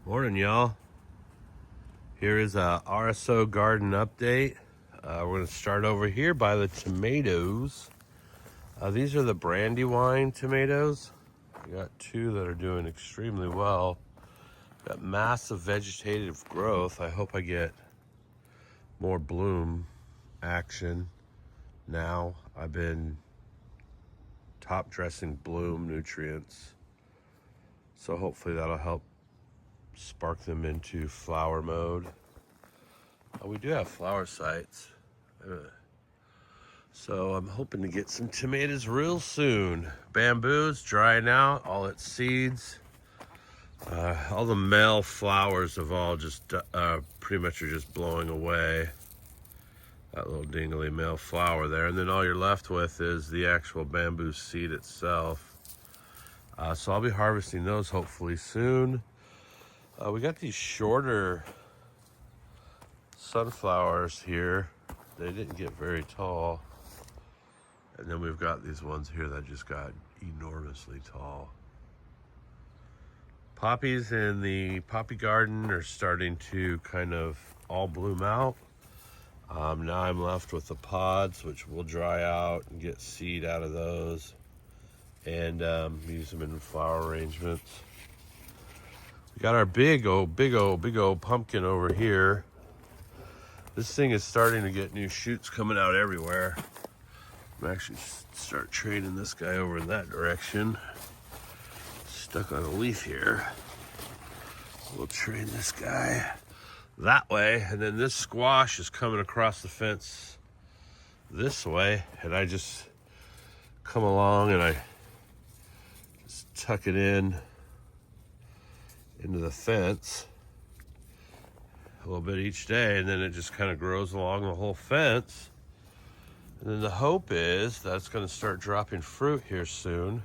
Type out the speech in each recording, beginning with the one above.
Morning, y'all. Here is a RSO Garden update. We're going to start over here by the tomatoes. These are the Brandywine tomatoes. We got two that are doing extremely well. Got massive vegetative growth. I hope I get more bloom action now. I've been top dressing bloom nutrients, so hopefully that'll help spark them into flower mode. We do have flower sites, so I'm hoping to get some tomatoes real soon. Bamboo's drying out, all its seeds. All the male flowers have all just pretty much are just blowing away. That little dingly male flower there, and then all you're left with is the actual bamboo seed itself. So I'll be harvesting those hopefully soon. We got these shorter sunflowers here. They didn't get very tall. And then we've got these ones here that just got enormously tall. Poppies in the poppy garden are starting to kind of all bloom out. Now I'm left with the pods, which will dry out and get seed out of those and use them in flower arrangements. We got our big old pumpkin over here. This thing is starting to get new shoots coming out everywhere. I'm actually start training this guy over in that direction. Stuck on a leaf here. We'll train this guy that way, and then this squash is coming across the fence this way, and I just come along and I just tuck it in into the fence a little bit each day, and then it just kind of grows along the whole fence. And then the hope is that's going to start dropping fruit here soon.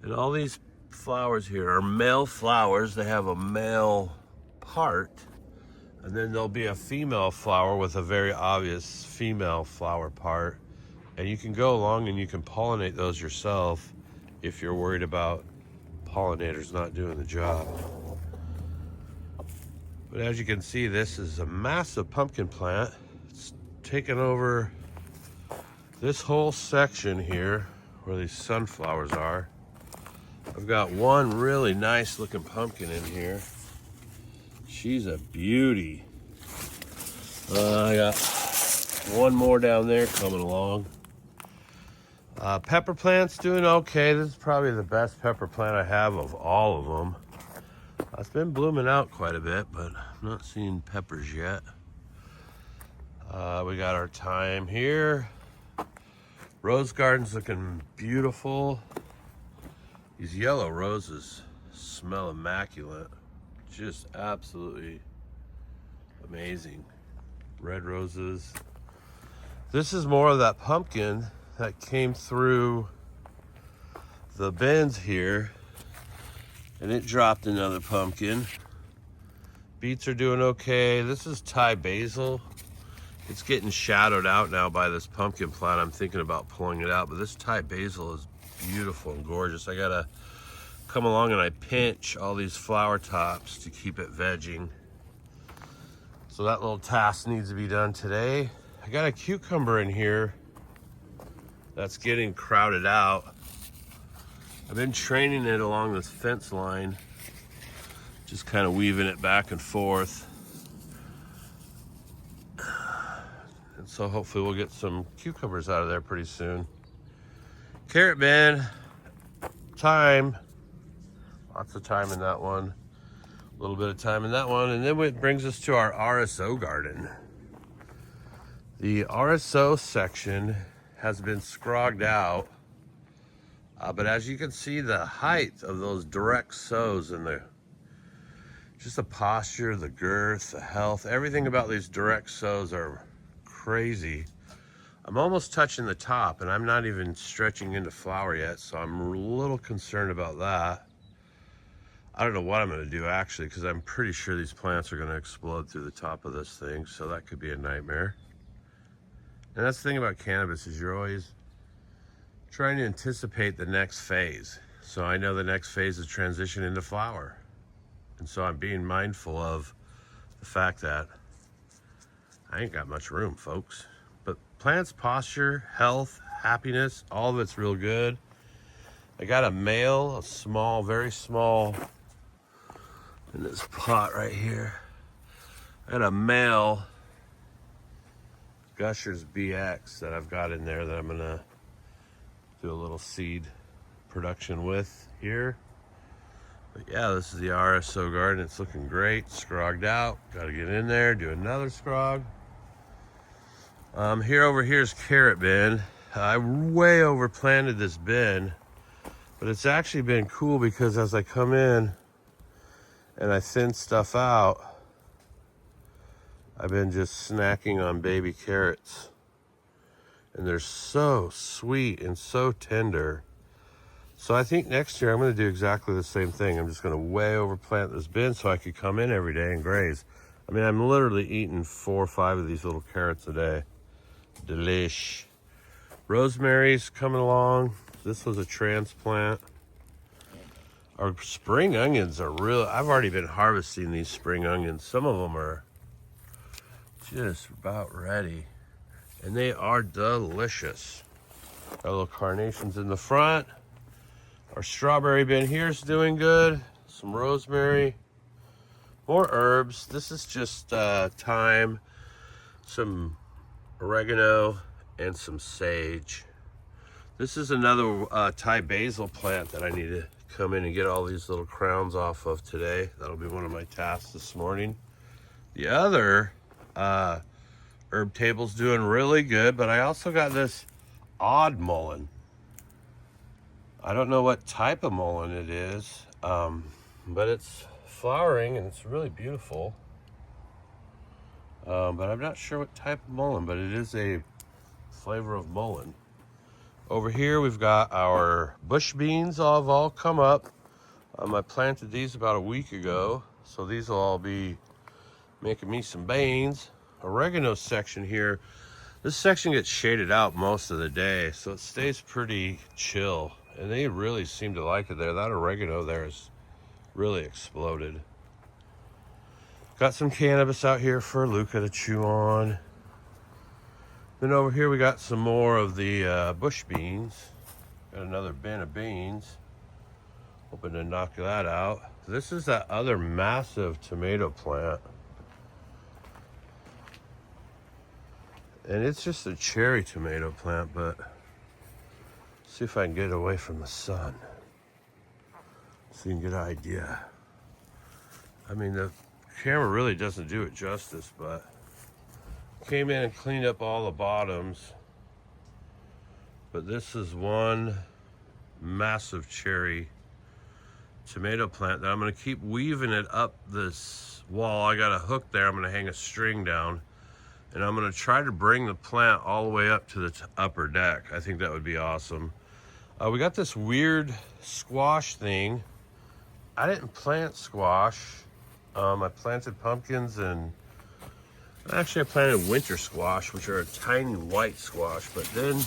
And all these flowers here are male flowers. They have a male part, and then there'll be a female flower with a very obvious female flower part. And you can go along and you can pollinate those yourself if you're worried about pollinators not doing the job. But as you can see, this is a massive pumpkin plant. It's taken over this whole section here where these sunflowers are. I've got one really nice looking pumpkin in here. She's a beauty. I got one more down there coming along. Pepper plant's doing okay. This is probably the best pepper plant I have of all of them. It's been blooming out quite a bit, but I'm not seeing peppers yet. We got our thyme here. Rose garden's looking beautiful. These yellow roses smell immaculate. Just absolutely amazing. Red roses. This is more of that pumpkin that came through the bins here, and it dropped another pumpkin. Beets are doing okay. This is Thai basil. It's getting shadowed out now by this pumpkin plant. I'm thinking about pulling it out, but this Thai basil is beautiful and gorgeous. I gotta come along and I pinch all these flower tops to keep it vegging. So that little task needs to be done today. I got a cucumber in here that's getting crowded out. I've been training it along this fence line, just kind of weaving it back and forth. And so hopefully we'll get some cucumbers out of there pretty soon. Carrot bin, thyme. Lots of thyme in that one. A little bit of thyme in that one. And then it brings us to our RSO garden. The RSO section has been scrogged out. But as you can see, the height of those direct sows and just the posture, the girth, the health, everything about these direct sows are crazy. I'm almost touching the top, and I'm not even stretching into flower yet, so I'm a little concerned about that. I don't know what I'm going to do, actually, because I'm pretty sure these plants are going to explode through the top of this thing, so that could be a nightmare. And that's the thing about cannabis, is you're always trying to anticipate the next phase. So I know the next phase is transition into flower. And so I'm being mindful of the fact that I ain't got much room, folks. But plants, posture, health, happiness, all of it's real good. I got a male, a small, very small, in this pot right here. I got a male Gushers BX that I've got in there that I'm gonna do a little seed production with here. But yeah, this is the RSO Garden. It's looking great, scrogged out. Gotta get in there, do another scrog. Over here's carrot bin. I way overplanted this bin, but it's actually been cool because as I come in and I thin stuff out, I've been just snacking on baby carrots. And they're so sweet and so tender. So I think next year I'm gonna do exactly the same thing. I'm just gonna way overplant this bin so I could come in every day and graze. I mean, I'm literally eating 4 or 5 of these little carrots a day. Delish. Rosemary's coming along. This was a transplant. Our spring onions are real. I've already been harvesting these spring onions. Some of them are just about ready. And they are delicious. Got little carnations in the front. Our strawberry bin here is doing good. Some rosemary. More herbs. This is just thyme, some oregano, and some sage. This is another Thai basil plant that I need to come in and get all these little crowns off of today. That'll be one of my tasks this morning. The other herb table's doing really good, but I also got this odd mullein. I don't know what type of mullein it is, but it's flowering and it's really beautiful. But I'm not sure what type of mullein, but it is a flavor of mullein. Over here we've got our bush beans have all come up. I planted these about a week ago, so these will all be making me some beans. Oregano section here. This section gets shaded out most of the day, so it stays pretty chill. And they really seem to like it there. That oregano there is really exploded. Got some cannabis out here for Luca to chew on. Then over here we got some more of the bush beans. Got another bin of beans. Hoping to knock that out. This is that other massive tomato plant. And it's just a cherry tomato plant, but see if I can get away from the sun so you can get an idea. I mean, the camera really doesn't do it justice, but came in and cleaned up all the bottoms. But this is one massive cherry tomato plant that I'm gonna keep weaving it up this wall. I got a hook there, I'm gonna hang a string down. And I'm gonna try to bring the plant all the way up to the upper deck. I think that would be awesome. We got this weird squash thing. I didn't plant squash. I planted pumpkins and actually I planted winter squash, which are a tiny white squash, but then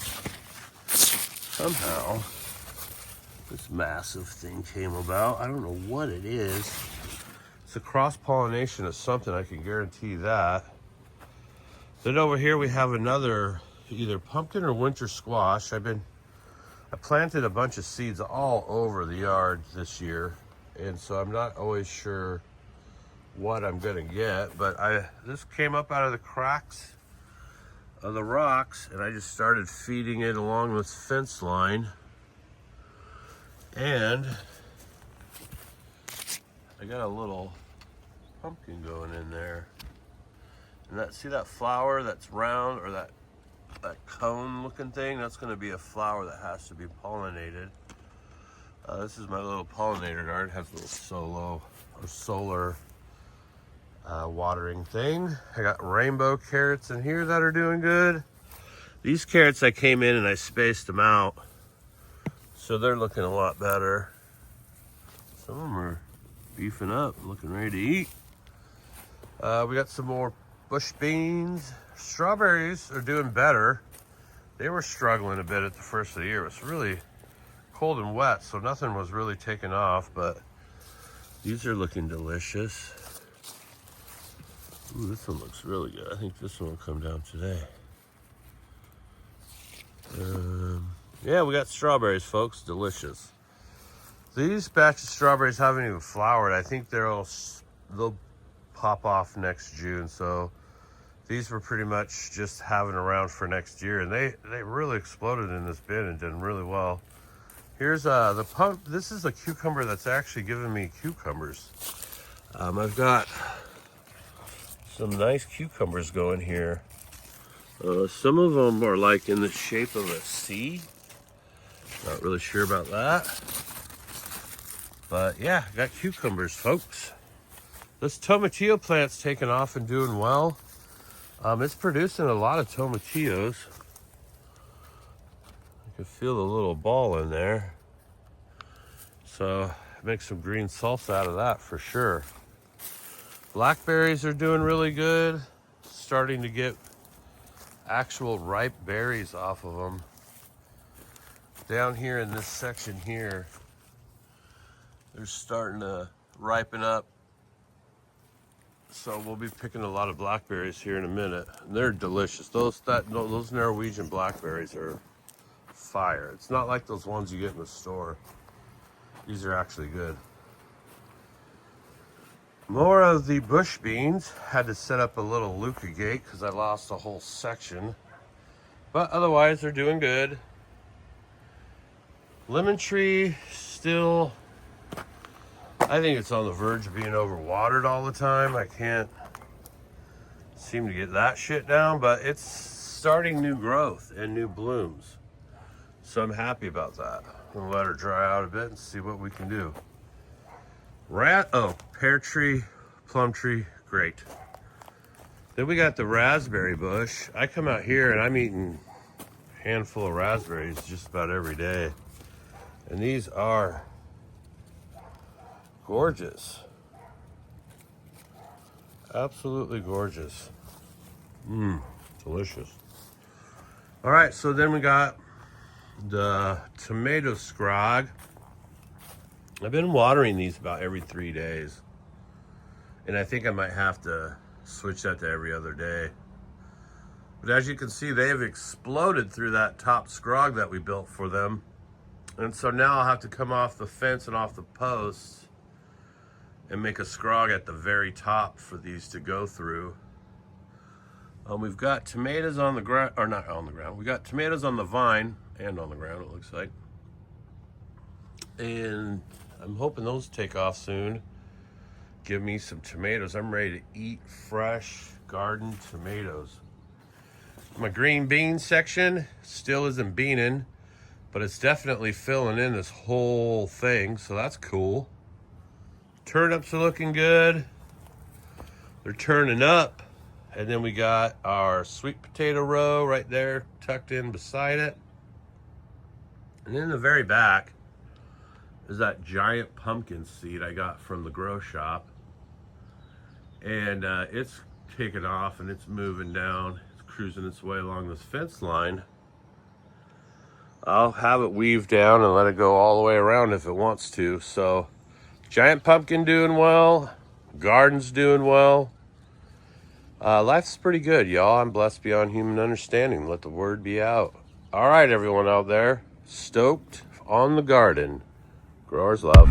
somehow this massive thing came about. I don't know what it is. It's a cross-pollination of something, I can guarantee that. Then over here we have another either pumpkin or winter squash. I planted a bunch of seeds all over the yard this year, and so I'm not always sure what I'm gonna get, but this came up out of the cracks of the rocks, and I just started feeding it along this fence line. And I got a little pumpkin going in there. And see that flower that's round, or that cone looking thing? That's gonna be a flower that has to be pollinated. This is my little pollinator garden. It has a little solar watering thing. I got rainbow carrots in here that are doing good. These carrots, I came in and I spaced them out, so they're looking a lot better. Some of them are beefing up, looking ready to eat. We got some more bush beans. Strawberries are doing better. They were struggling a bit at the first of the year. It was really cold and wet, so nothing was really taking off, but These are looking delicious. Ooh, this one looks really good. I think this one will come down today. Yeah, we got strawberries, folks. Delicious. These batch of strawberries haven't even flowered. I think they'll pop off next June. So these were pretty much just having around for next year, and they really exploded in this bin and did really well. Here's the pump. This is a cucumber that's actually giving me cucumbers. I've got some nice cucumbers going here. Some of them are like in the shape of a C. Not really sure about that. But yeah, got cucumbers, folks. This tomatillo plant's taking off and doing well. It's producing a lot of tomatillos. I can feel the little ball in there. So make some green salsa out of that for sure. Blackberries are doing really good. Starting to get actual ripe berries off of them. Down here in this section here, they're starting to ripen up. So we'll be picking a lot of blackberries here in a minute. And they're delicious. Those Norwegian blackberries are fire. It's not like those ones you get in the store. These are actually good. More of the bush beans. Had to set up a little Luca gate because I lost a whole section. But otherwise, they're doing good. Lemon tree still, I think it's on the verge of being overwatered all the time. I can't seem to get that shit down, but it's starting new growth and new blooms. So I'm happy about that. I'm gonna let her dry out a bit and see what we can do. Pear tree, plum tree, great. Then we got the raspberry bush. I come out here and I'm eating a handful of raspberries just about every day. And these are gorgeous. Absolutely gorgeous. Delicious. All right, so then we got the tomato scrog. I've been watering these about every 3 days. And I think I might have to switch that to every other day. But as you can see, they have exploded through that top scrog that we built for them. And so now I'll have to come off the fence and off the posts and make a scrog at the very top for these to go through. We've got tomatoes on the ground, or not on the ground. We got tomatoes on the vine and on the ground, it looks like. And I'm hoping those take off soon. Give me some tomatoes. I'm ready to eat fresh garden tomatoes. My green bean section still isn't beaning, but it's definitely filling in this whole thing, so that's cool. Turnips are looking good. They're turning up. And then we got our sweet potato row right there tucked in beside it. And in the very back is that giant pumpkin seed I got from the grow shop. And it's taking off and it's moving down. It's cruising its way along this fence line. I'll have it weaved down and let it go all the way around if it wants to. So, giant pumpkin doing well. Garden's doing well. Life's pretty good, y'all. I'm blessed beyond human understanding. Let the word be out. All right, everyone out there. Stoked on the garden. Growers love.